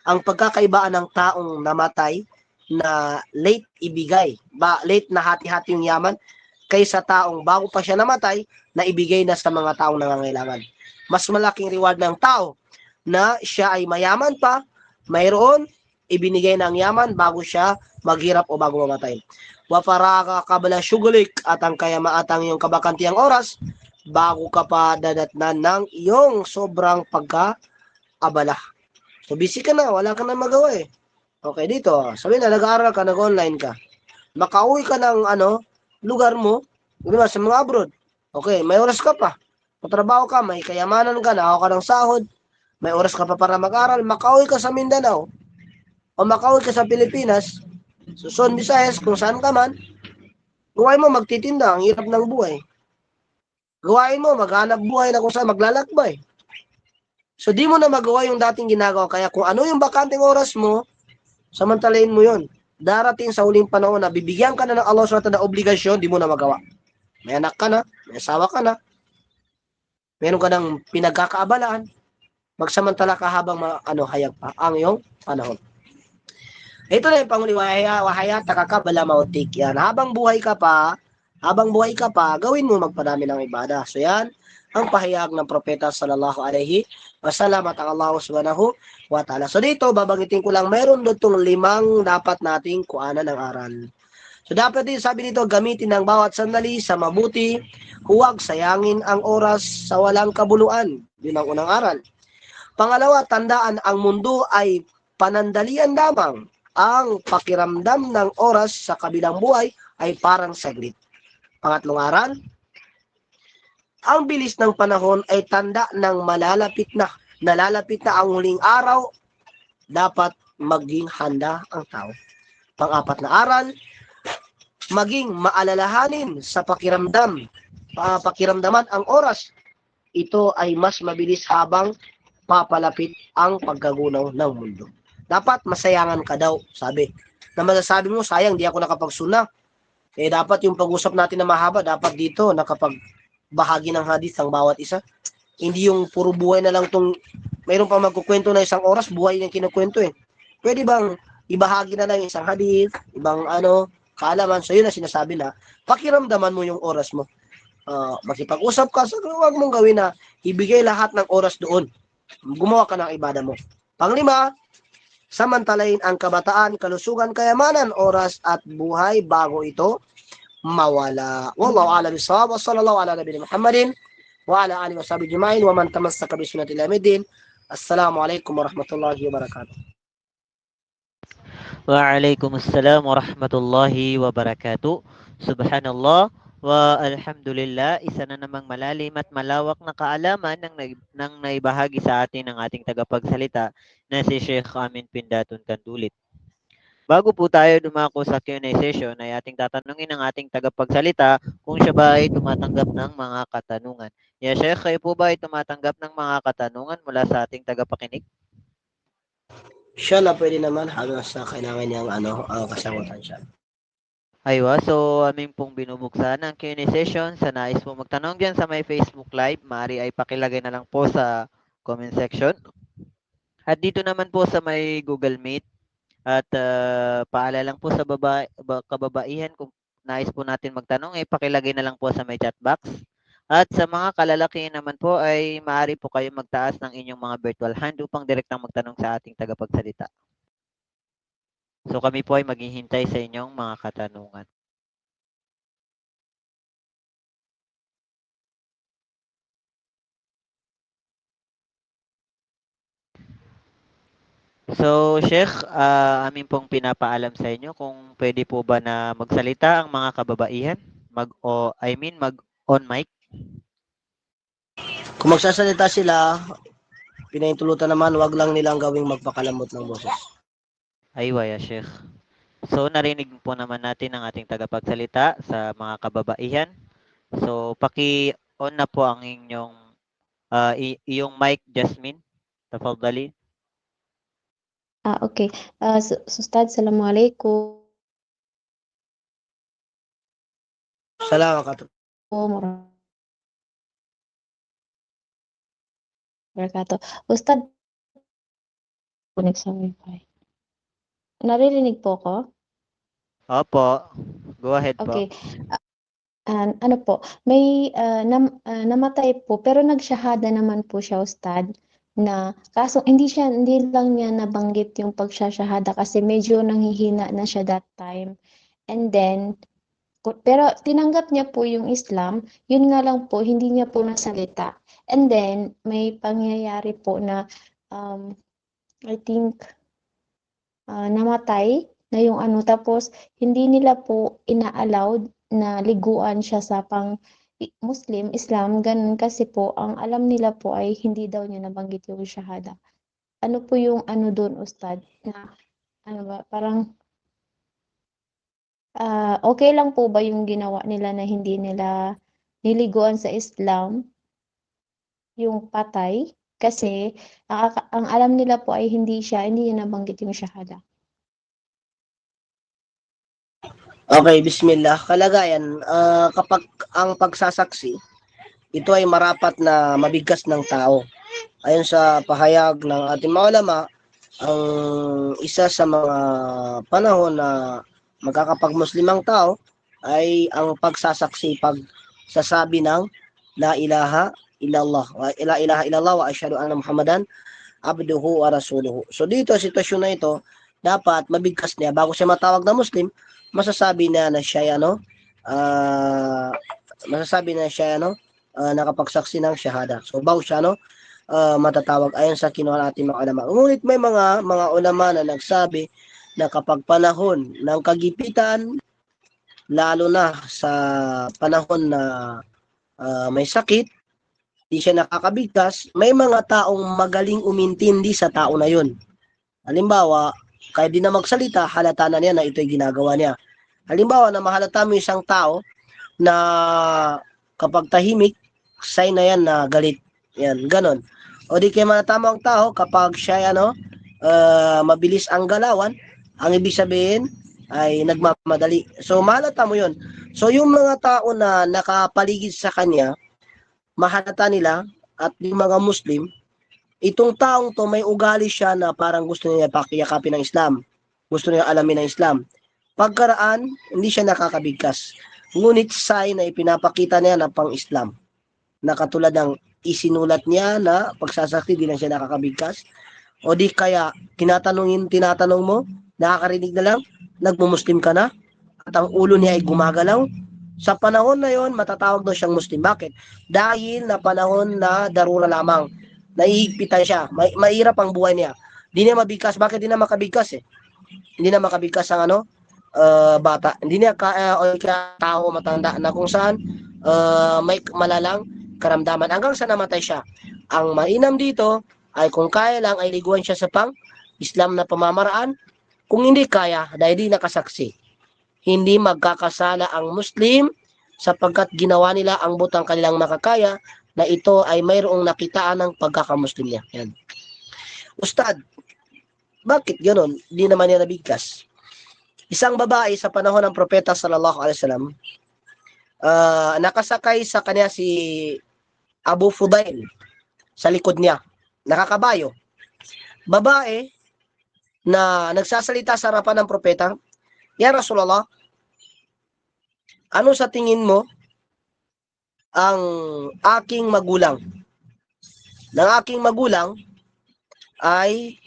Ang pagkakaibaan ng taong namatay na late ibigay, late na hati-hati yung yaman, kaysa taong bago pa siya namatay, na ibigay na sa mga taong nangangailangan. Mas malaking reward ng tao na siya ay mayaman pa, mayroon, ibinigay ng yaman bago siya maghirap o bago mamatay. Wafaraka kabala syugulik at ang kayamaatang iyong kabakantiang oras, bago ka pa dadatnan ng iyong sobrang pagkaabala. So busy ka na, wala ka na magawa eh. Okay, dito, sabihin na nag-aaral ka, nag-online ka. Makauwi ka ng lugar mo, diba, sa mga abroad. Okay, may oras ka pa. Patrabaho ka, may kayamanan ka, nakaw ka ng sahod, may oras ka pa para mag-aral, makauwi ka sa Mindanao, o makauwi ka sa Pilipinas, Luzon, Visayas, kung saan ka man, gawain mo magtitinda, ang hirap ng buhay. Gawain mo, maghanap buhay na kung saan maglalakbay. So, di mo na magawa yung dating ginagawa. Kaya kung ano yung bakanting oras mo, samantalain mo yun. Darating sa huling panahon na bibigyan ka na ng Allah SWT na obligasyon, di mo na magawa. May anak ka na, may asawa ka na. meron ka ng pinagkakaabalaan, magsamantala ka habang hayag pa ang iyong panahon. Ito na yung panghuli, wahaya takakabala mautik yan. Habang buhay ka pa, gawin mo magpadami ng ibada. So yan, ang pahayag ng propeta sallallahu alaihi wasallam at ang Allah subhanahu wa ta'ala. So dito, babangitin ko lang, meron doon 5 dapat nating kuanan ng aral. So dapat din, sabi dito, gamitin ang bawat sandali sa mabuti, huwag sayangin ang oras sa walang kabuluan. Yun ang unang aral. Pangalawa, tandaan ang mundo ay panandalian lamang. Ang pakiramdam ng oras sa kabilang buhay ay parang saglit. Pangatlong aral, ang bilis ng panahon ay tanda ng nalalapit na ang huling araw, dapat maging handa ang tao. Pang-apat na aral, maging maalalahanin sa pakiramdaman ang oras. Ito ay mas mabilis habang papalapit ang pagkagunaw ng mundo. Dapat masayangan ka daw, sabi. Na masasabi mo, sayang, di ako nakapagsuna. Dapat yung pag-usap natin na mahaba, dapat dito nakapagbahagi ng hadith ang bawat isa. Hindi yung puro buhay na lang mayroon pa magkukwento na isang oras, buhay yung kinukwento eh. Pwede bang ibahagi na lang isang hadith, ibang kaalaman, so yun na sinasabi na, pakiramdaman mo yung oras mo. Makipag-usap ka, so huwag mong gawin na ibigay lahat ng oras doon. Gumawa ka ng ibada mo. Panglima, samantalain ang kabataan, kalusugan, kayamanan, oras at buhay bago ito mawala. Wallahu a'lam bissawab. Sallallahu ala nabiyina Muhammadin wa ala alihi wa sahbihi ajma'in wa man tamassaka bi sunnati ila yaumiddin. Assalamualaikum warahmatullahi wabarakatuh. Waalaikumsalam warahmatullahi wabarakatuh. Subhanallah wa alhamdulillah, isa na namang malalim at malawak na kaalaman ng naibahagi sa atin ng ating tagapagsalita na si Sheikh Amin Pindatun Kandulit. Bago po tayo dumako sa Q&A session, ay ating tatanungin ng ating tagapagsalita kung siya ba ay tumatanggap ng mga katanungan. Ya Sheikh, kayo po ba ay tumatanggap ng mga katanungan mula sa ating tagapakinig? Siya na pwede naman hanggang sa kailangan niyang kasagutan siya. Aywa, so aming pong binubuksan ang Q&A session. Sa nais po magtanong dyan sa may Facebook Live, maaari ay pakilagay na lang po sa comment section. At dito naman po sa may Google Meet, at paalala lang po sa kababaihan, kung nais po natin magtanong, ay pakilagay na lang po sa may chat box. At sa mga kalalaki naman po ay maaari po kayo magtaas ng inyong mga virtual hand upang direktang magtanong sa ating tagapagsalita. So kami po ay maghihintay sa inyong mga katanungan. So, Sheikh, amin pong pinapaalam sa inyo kung pwede po ba na magsalita ang mga kababaihan? Mag-on mic? Kung magsasalita sila, pinahintulutan naman, wag lang nilang gawing magpakalamot ng boses. Aywaya, Sheikh. So, narinig po naman natin ang ating tagapagsalita sa mga kababaihan. So, paki-on na po ang inyong iyong mic, Jasmine. Tafadhali. Okay. Ustad, Assalamualaikum. Salamat. Wabarakatuh. Ustad, connect sa wifi. Naririnig po ko? Opo. Go ahead po. Okay. Ano po, may namatay po, pero nagsyahada naman po siya, Ustad, na kaso hindi lang niya nabanggit yung pagsasyahada kasi medyo nanghihina na siya that time. And then, pero tinanggap niya po yung Islam, yun nga lang po, hindi niya po nasalita. And then, may pangyayari po na, I think, namatay na yung tapos hindi nila po ina-allowed na liguan siya sa Muslim, Islam, ganun kasi po, ang alam nila po ay hindi daw niya nabanggit yung shahada. Ano po yung doon, Ustad? Na, parang, okay lang po ba yung ginawa nila na hindi nila niliguan sa Islam, yung patay? Kasi, ang alam nila po ay hindi niya nabanggit yung shahada. Okay, bismillah. Kalagayan, kapag ang pagsasaksi ito ay marapat na mabigkas ng tao. Ayon sa pahayag ng ating mga ulama, ang isa sa mga panahon na magkakapag-Muslim ang tao ay ang pagsasaksi, pagsasabi ng La ilaha illallah wa asyhadu anna Muhammadan abduhu wa rasuluhu. So dito, sitwasyon na ito, dapat mabigkas niya bago siya matawag na Muslim, masasabi na siya ay nakapagsaksi ng shahada. So bago siya matatawag ayon sa kinuha natin mga ulama. Ngunit may mga ulama na nagsabi na kapag panahon ng kagipitan, lalo na sa panahon na may sakit, di siya nakakabigkas, may mga taong magaling umintindi sa tao na yun. Halimbawa, kahit di na magsalita, halata na niya na ito'y ginagawa niya. Halimbawa, na mahalata mo isang tao na kapag tahimik, sign na yan na galit. Yan, ganon. O di kaya malatama ang tao kapag siya mabilis ang galawan, ang ibig sabihin ay nagmamadali. So, mahalata mo yun. So, yung mga tao na nakapaligid sa kanya, mahalata nila, at yung mga Muslim, itong taong to may ugali siya na parang gusto niya pakiyakapin ng Islam. Gusto niya alamin ng Islam. Pagkaraan, hindi siya nakakabigkas. Ngunit sign na ipinapakita niya na pang-Islam. Na katulad ng isinulat niya na pagsasaksi, di lang siya nakakabigkas. O di kaya, tinatanong mo, nakakarinig na lang, nagmumuslim ka na, at ang ulo niya ay gumagalaw. Sa panahon na yon, matatawag daw siyang Muslim. Bakit? Dahil na panahon na darura lamang. Naiigpitan siya. Mahirap ang buhay niya. Hindi niya mabigkas. Bakit hindi na makabigkas eh? Hindi na makabigkas ang bata. Hindi niya tao matanda na kung saan may malalang karamdaman. Hanggang sa namatay siya. Ang mainam dito ay kung kaya lang ay liguan siya sa pang-Islam na pamamaraan. Kung hindi kaya, dahil di nakasaksi, hindi magkakasala ang Muslim sapagkat ginawa nila ang butang kanilang makakaya na ito ay mayroong nakitaan ng pagkakamuslim niya. Yan. Ustad, bakit gano'n? Hindi naman niya nabigkas. Isang babae sa panahon ng propeta sallallahu alaihi wasallam, nakasakay sa kanya si Abu Fudail sa likod niya. Nakakabayo. Babae na nagsasalita sa harapan ng propeta, Ya Rasulullah, ano sa tingin mo ang aking magulang? Ng aking magulang ay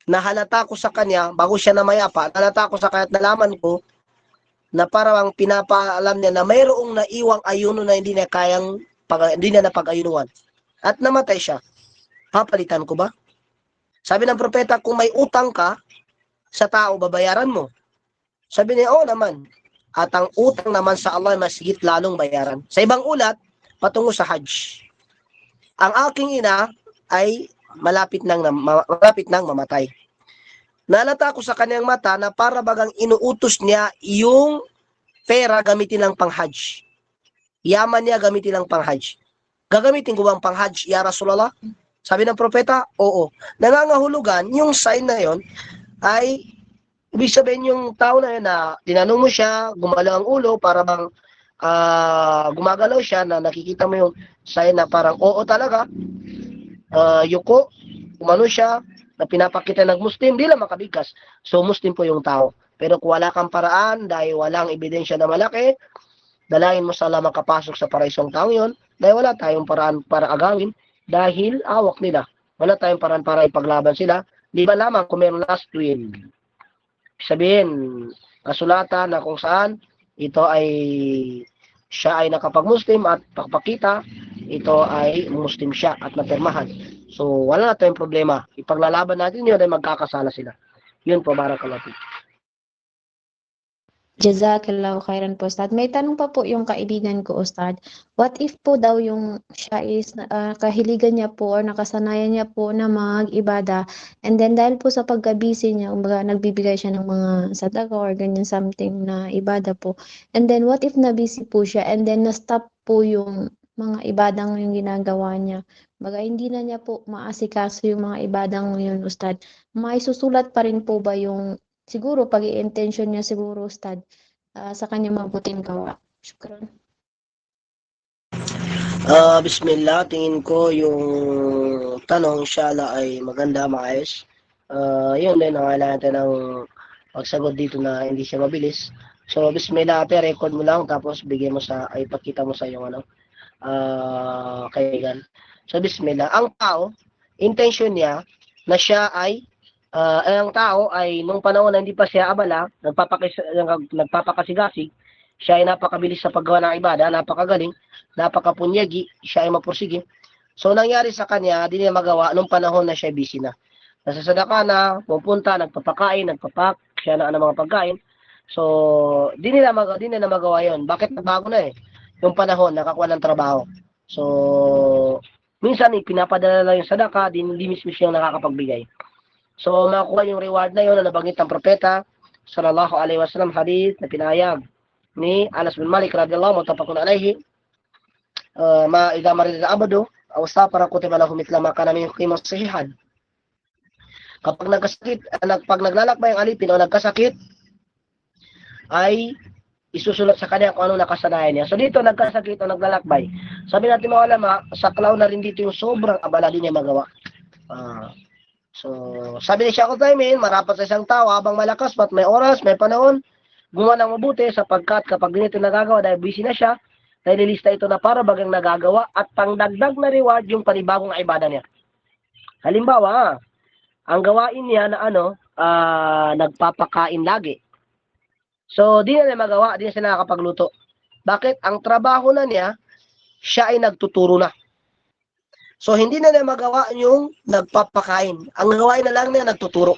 nahalata ko sa kanya, bago siya namayapa, nahalata ko sa kanya at nalaman ko na parang pinapaalam niya na mayroong naiwang ayuno na hindi niya napag-ayunuan. At namatay siya. Papalitan ko ba? Sabi ng propeta, kung may utang ka sa tao, babayaran mo. Sabi niya, oo naman. At ang utang naman sa Allah ay mas higit lalong bayaran. Sa ibang ulat, patungo sa Hajj. Ang aking ina ay malapit nang mamatay. Nalata ko sa kanyang mata na para bagang inuutos niya yung pera gamitin lang pang Hajj. Yaman niya gamitin lang pang Hajj. Gagamitin ko bang pang Hajj, Ya Rasulullah? Sabi ng propeta, oo. Nangangahulugan, yung sign na yon ay ibig sabihin yung tao na yun na tinanong mo siya, gumalaw ang ulo, para bang gumagalaw siya na nakikita mo yung sign na parang oo talaga, yuko, umano siya, na pinapakita ng Muslim, di lang makabigkas. So Muslim po yung tao. Pero kung wala kang paraan, dahil walang ebidensya na malaki, dalangin mo sa Allah makapasok sa paraisong tao yon, dahil wala tayong paraan para agawin, dahil awak nila. Wala tayong paraan para ipaglaban sila. Di ba lamang kung mayroong last will? Sabihin, kasulatan na kung saan ito ay siya ay nakapag-Muslim at pakpakita, ito ay Muslim siya at napirmahan. So, wala na tayong problema. Ipaglalaban natin yun ay magkakasala sila. Yun po, barakallahu fiik. Jazakallahu khairan po, Ustad. May tanong pa po yung kaibigan ko, Ustad. What if po daw yung siya is kahiligan niya po or nakasanayan niya po na mag-ibada, and then dahil po sa pagka-busy niya, nagbibigay siya ng mga sadaka or ganyan something na ibada po. And then what if na-busy po siya and then na-stop po yung mga ibadang yung ginagawa niya. Hindi na niya po maasikaso yung mga ibadang yun, Ustad. May susulat pa rin po ba yung siguro pag i-intention niya siguro, Ustad, sa kanyang mabuting gawa? Shukran. Bismillah, tingin ko yung tanong inshallah ay maganda, maayos. Yun din, nangailangan natin ng pagsagot dito na hindi siya mabilis. So, bismillah, ate, record mo lang, tapos bigyan mo sa, ay pakita mo sa yung kaibigan. So, bismillah. Ang tao, intention niya na siya ay, ang tao ay nung panahon na hindi pa siya abala, nagpapakasigasig, siya ay napakabilis sa paggawa ng ibada, napakagaling, napakapunyagi, siya ay mapursige. So, nangyari sa kanya, di niya magawa nung panahon na siya busy na. Nasa sadaka na, pupunta, nagpapakain, nagpapak, siya na ng mga pagkain. So, di nila magawa yon. Bakit nagbago na eh? Yung panahon, nakakuha ng trabaho. So, minsan pinapadala lang yung sadaka, di mismo siyang nakakapagbigay. So, makuha yung reward na yon na nabanggit ng propeta, sallallahu alaihi wasallam, hadith na pinayag ni Anas bin Malik radhiyallahu mutafaqun alayhi, ma idza marida abadu aw safara kutiba lahu mithla ma kana min qimah sahihan. Kapag nagkasakit, pag naglalakbay ang alipin o nagkasakit, ay isusulat sa kanya kung anong nakasanayan niya. So dito, nagkasakit o naglalakbay. Sabi natin mga ulama, saklaw na rin dito yung sobrang abala din niya magawa. So, sabi ni Shaykh Uthaymin, marapat sa isang tao habang malakas, pat may oras, may panahon, gumawa ng mabuti sapagkat kapag ganito nagagawa dahil busy na siya, nililista ito na para bagang nagagawa at pangdagdag na reward yung panibagong ibada niya. Halimbawa, ang gawain niya na nagpapakain lagi. So, di na magawa, di na siya nakakapagluto. Bakit? Ang trabaho na niya, siya ay nagtuturo na. So, hindi na niya magawa yung nagpapakain. Ang gawain na lang niya, nagtuturo.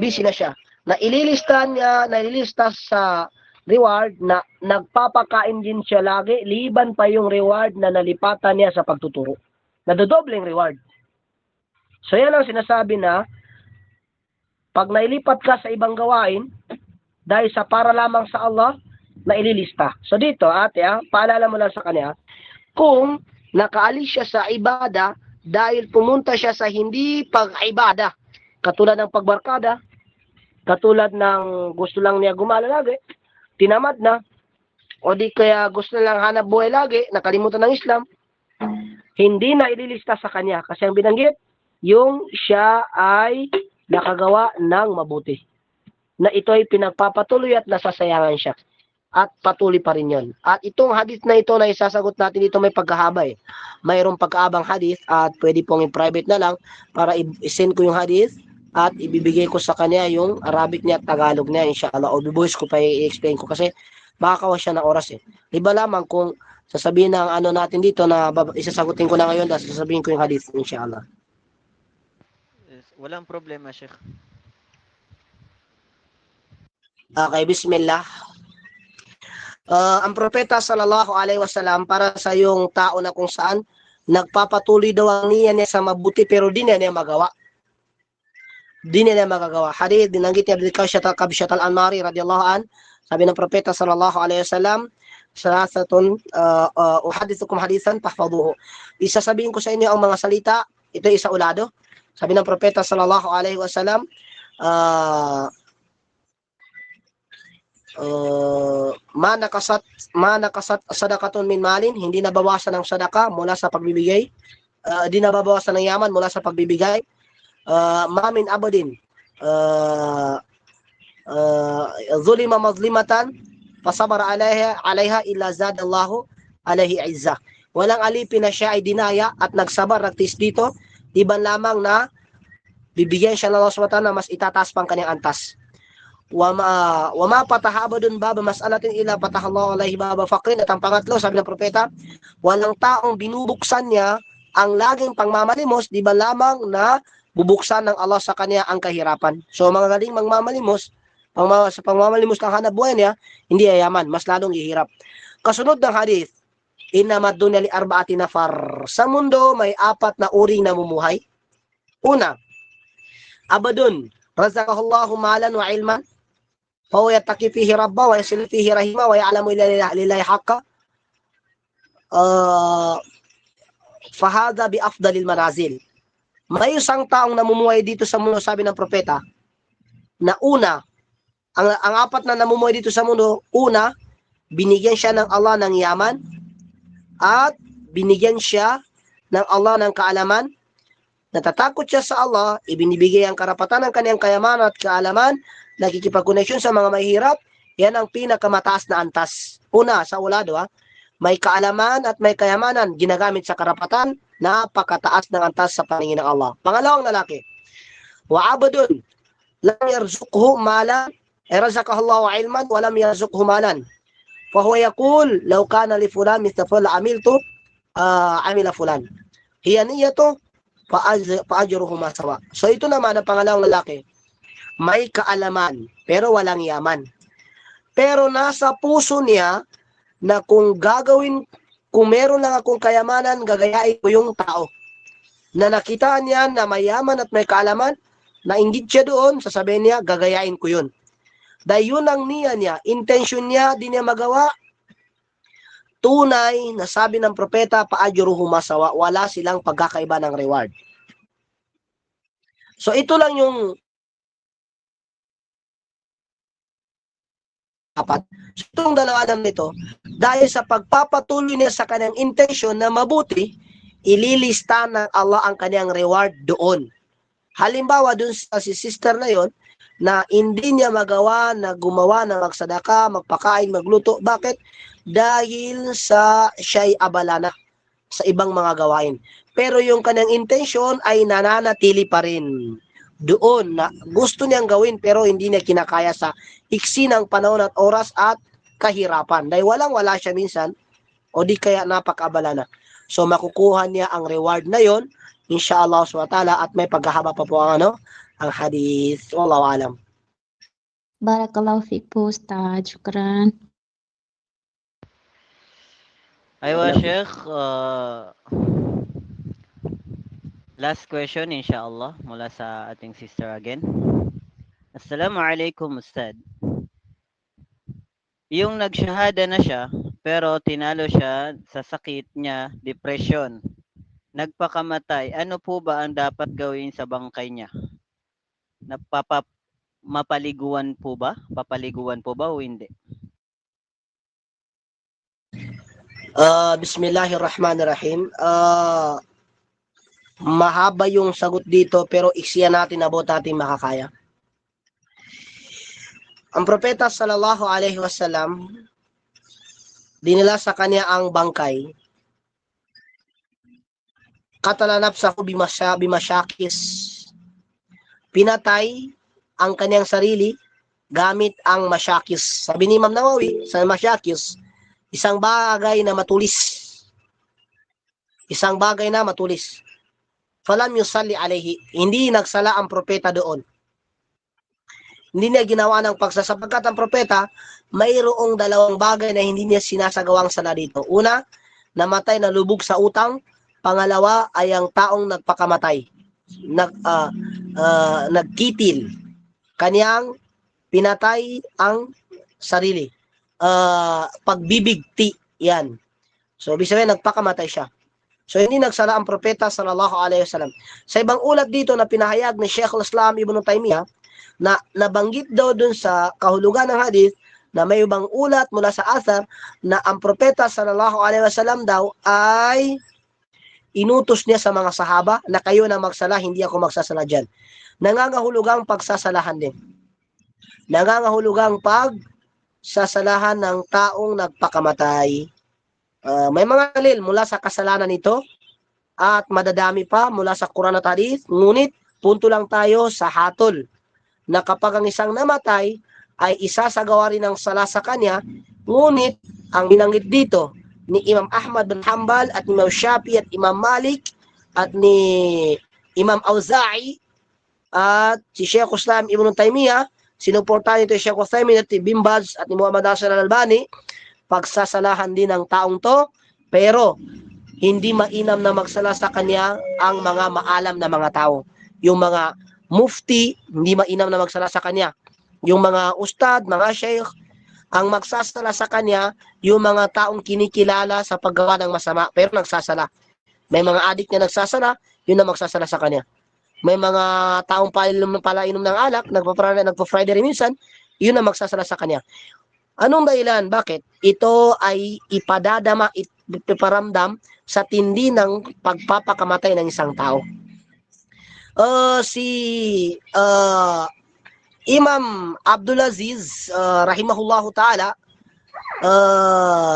Busy na siya. Naililista sa reward na nagpapakain din siya lagi, liban pa yung reward na nalipatan niya sa pagtuturo. Nadodobleng reward. So, yan ang sinasabi na pag nailipat ka sa ibang gawain, dahil sa para lamang sa Allah, na ililista. So, dito, ate, paalala mo lang sa kanya, kung nakaalis siya sa ibada dahil pumunta siya sa hindi pag-ibada, katulad ng pagbarkada, katulad ng gusto lang niya gumala lagi, tinamad na, o di kaya gusto lang hanap buhay lagi, nakalimutan ng Islam, hindi na ililista sa kanya. Kasi ang binanggit, yung siya ay nakagawa ng mabuti. Na ito ay pinagpapatuloy at nasasayangan siya. At patuloy pa rin yun. At itong hadith na ito na isasagot natin dito may pagkahaba eh. Mayroong pagkaabang hadith at pwede pong i-private na lang para i-send ko yung hadith at ibibigay ko sa kanya yung Arabic niya at Tagalog niya inshallah. O bibuhis ko pa i-explain ko kasi makakawa siya ng oras eh. Iba lamang kung sasabihin ng natin dito na isasagutin ko na ngayon at sasabihin ko yung hadith inshallah. Walang problema, Sheikh. Okay, bismillah. Ang propeta sallallahu alaihi wasallam para sa yung tao na kung saan nagpapatuloy daw ang niya sa mabuti pero di niya magawa. Di niya magagawa. Hadith dinanggit ni Kabshat al-Anmari radhiyallahu an, sabi ng propeta sallallahu alaihi wasallam, salasatun uhadithukum hadithan tahfazuhu. Isasabihin ko sa inyo ang mga salita, ito isa ulado. Sabi ng propeta sallallahu alaihi wasallam, manakasat sadakatun min malin, hindi nabawasan ng sadaka mula sa pagbibigay, hindi nababawasan ng yaman mula sa pagbibigay, mamin abadin zulima mazlimatan fasabara alaiha illa zadallahu alaihi izza. Walang alipin na siya ay dinaya at nagsabar, nagtis dito, iban lamang na bibigyan siya ng Allah SWT na mas itataas pang kanyang antas. Wama patahaba dun baba mas'alatin ila patahallahu alaihi baba faqrin. At ang pangatlo, sabi ng propeta, walang taong binubuksan niya ang laging pangmamalimos, di ba lamang na bubuksan ng Allah sa kanya ang kahirapan. So mga galing magmamalimos, sa pangmamalimos ng hanap buhay niya, hindi yayaman, mas lalong ihirap. Kasunod ng hadith, inamad dunya li arba'ati nafar. Sa mundo may apat na uring namumuhay. Una, abadun razaqahullahu malan wa ilman fa yattaqi fihi rabba wa yasil fihi rahima wa ya'lamu lillahi haqqa fa hadha bi afdalil manazil. May isang taong namumuhay dito sa mundo, sabi ng propeta, na una, ang apat na namumuhay dito sa mundo, una, binigyan siya ng Allah ng yaman at binigyan siya ng Allah ng kaalaman, natatakot siya sa Allah, ibinibigay ang karapatan ng kanyang kayamanan at kaalaman, nakikipagkoneksyon sa mga mahirap, yan ang pinakamataas na antas. Una, sa ulado, may kaalaman at may kayamanan, ginagamit sa karapatan, napakataas ng antas sa paningin ng Allah. Pangalawang lalaki, wa abdun lam yarzuqhu malan, razaqahu Allahu ilman wa lam yarzuqhu malan. Fa huwa yaqul law kana li fulan mithla fulan amiltu amila fulan. Hiya niyatu fa ajruhu ma sawa. So ito naman ang pangalawang lalaki, may kaalaman pero walang yaman. Pero nasa puso niya na kung meron lang akong kayamanan, gagayain ko yung tao. Na nakita niya na mayaman at may kaalaman, nainggit siya doon, sasabihin niya, gagayain ko yun. Dahil yun ang niya, intention niya, di niya magawa, tunay na sabi ng propeta, paajruhu masawa, wala silang pagkakaiba ng reward. So ito lang yung apat. So itong dalawa nito, dahil sa pagpapatuloy niya sa kanyang intention na mabuti, ililista ng Allah ang kanyang reward doon. Halimbawa, doon sa si sister na yon, na hindi niya magawa na gumawa ng magsadaka, magpakain, magluto. Bakit? Dahil sa siya'y abala na sa ibang mga gawain. Pero yung kanyang intention ay nananatili pa rin doon na gusto niyang gawin pero hindi niya kinakaya sa iksi ng panahon at oras at kahirapan. Dahil walang-wala siya minsan o di kaya napakabala na. So makukuha niya ang reward na yon, inshallah SWT, at may paghahaba pa po ang hadith. Wallahu alam. Barakallahu fiik po, Ustad. Shukran. Aywa, Sheikh. Last question, inshallah, mula sa ating sister again. Assalamualaikum, Ustad. Yung nagshahada na siya, pero tinalo siya sa sakit niya, depression, nagpakamatay, ano po ba ang dapat gawin sa bangkay niya? Mapaliguan po ba? Papaliguan po ba o hindi? Bismillahirrahmanirrahim. Mahaba yung sagot dito pero iksiyan natin, abot natin makakaya. Ang propeta sallallahu alaihi wasallam, dinala sa kanya ang bangkay. Katalanap sa bimasyakis. Pinatay ang kanyang sarili gamit ang masyakis. Sabi ni Imam Nawawi sa masyakis, isang bagay na matulis. Isang bagay na matulis. Falam yusalli alayhi. Hindi nagsala ang propeta doon. Hindi niya ginawa ng pagsasapagkat ang propeta, mayroong dalawang bagay na hindi niya sinasagawang sala dito. Una, namatay na lubog sa utang. Pangalawa ay ang taong nagpakamatay. Nagkitil. Kanyang pinatay ang sarili. Pagbibigti. Yan. So, ibig sabihin, nagpakamatay siya. So, hindi nagsala ang propeta sallallahu alaihi wasallam. Sa ibang ulat dito na pinahayag ni Sheikh al-Islam Ibn Taymiyyah, na nabanggit daw dun sa kahulugan ng hadith, na may ibang ulat mula sa athar, na ang propeta sallallahu alaihi wasallam daw ay inutos niya sa mga sahaba na kayo na magsala, hindi ako magsasala dyan. Nangangahulugang pagsasalahan din. Nangangahulugang pagsasalahan ng taong nagpakamatay. May mga dalil mula sa kasalanan nito at madadami pa mula sa Quran at Hadith. Ngunit punto lang tayo sa hatol na kapag ang isang namatay ay isasagawa rin ng sala sa kanya. Ngunit ang binanggit dito ni Imam Ahmad bin Hanbal at Imam Shafi at Imam Malik at ni Imam Auza'i at si Sheikh Islam Ibn Taymiyyah, sinuportahan ito si Sheikh Uthaymin at Ibn Baz at ni Muhammad Nasir al-Albani, pagsasalahan din ng taong to, pero hindi mainam na magsala sa kanya ang mga maalam na mga tao. Yung mga mufti, hindi mainam na magsala sa kanya. Yung mga ustad, mga sheikh, ang magsasala sa kanya, yung mga taong kinikilala sa paggawa ng masama, pero nagsasala. May mga adik na nagsasala, yun na magsasala sa kanya. May mga taong palainom ng alak, nagpa-Friday minsan, yun na magsasala sa kanya. Anong dahilan? Bakit? Ito ay ipaparamdam sa tindi ng pagpapakamatay ng isang tao. Si Imam Abdulaziz, rahimahullahu ta'ala,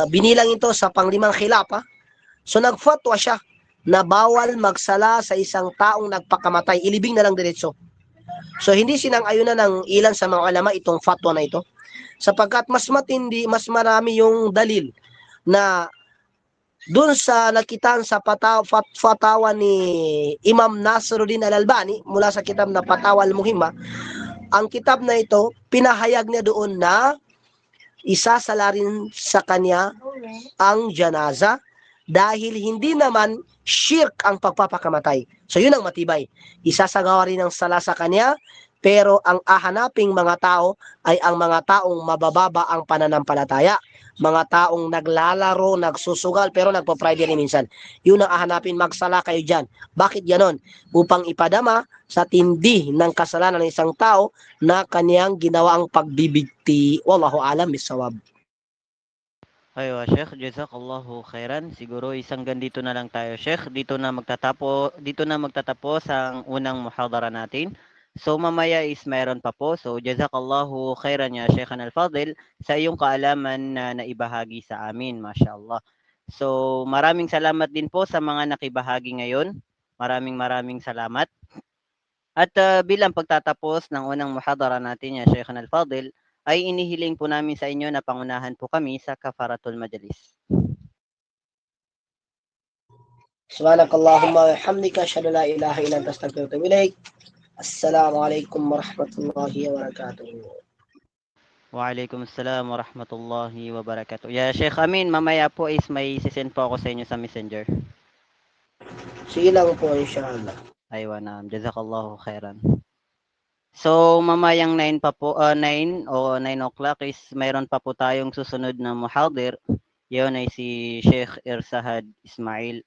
binilang ito sa panglimang khilafah. So nagfatwa siya na bawal magsala sa isang taong nagpakamatay, ilibing na lang diretso. So hindi sinang-ayunan ng ilan sa mga ulama itong fatwa na ito, sapagkat mas matindi, mas marami yung dalil na dun sa nakitaan sa fatawa ni Imam Nasruddin Al-Albani mula sa kitab na Fatawa Al-Muhimma. Ang kitab na ito, pinahayag niya doon na isasala rin sa kanya ang janaza dahil hindi naman shirk ang pagpapakamatay. So yun ang matibay. Isasagawa rin ang sala sa kanya, pero ang ahanaping mga tao ay ang mga taong mabababa ang pananampalataya. Mga taong naglalaro, nagsusugal, pero nagpa-Friday rin minsan. Yun ang ahanapin, magsala kayo dyan. Bakit ganon? Upang ipadama sa tindi ng kasalanan ng isang tao na kaniyang ginawa ang pagbibigti. Wallahu alam bisawab. Aywa, Sheikh, jazakallahu khairan. Siguro isang ganito na lang tayo, Sheikh. Dito na magtatapos ang unang muhadara natin. So mamaya is mayroon pa po. So jazakallahu khairan ya Sheikh Al-Fadil sa iyong kaalaman na naibahagi sa amin, mashallah. So maraming salamat din po sa mga nakibahagi ngayon. Maraming salamat. At bilang pagtatapos ng unang muhadara natin ya Sheikh Al-Fadil, ay inihiling po namin sa inyo na pangunahan po kami sa kafaratul majlis. Subhanakallahumma wa bihamdika asyhadu la ilaha illa anta astaghfiruka wa atubu ilaik. Assalamualaikum warahmatullahi wabarakatuh. Waalaikumsalam warahmatullahi wabarakatuh. Ya Sheikh Amin, mamaya po is may sisend po ako sa inyo sa Messenger. Sige lang po, inshallah. Aywa na, jazakallahu khairan. So mamayang 9 pa po, 9 o 9 o'clock is mayroon pa po tayong susunod na muhadir. Yun ay si Sheikh Irsahad Ismail.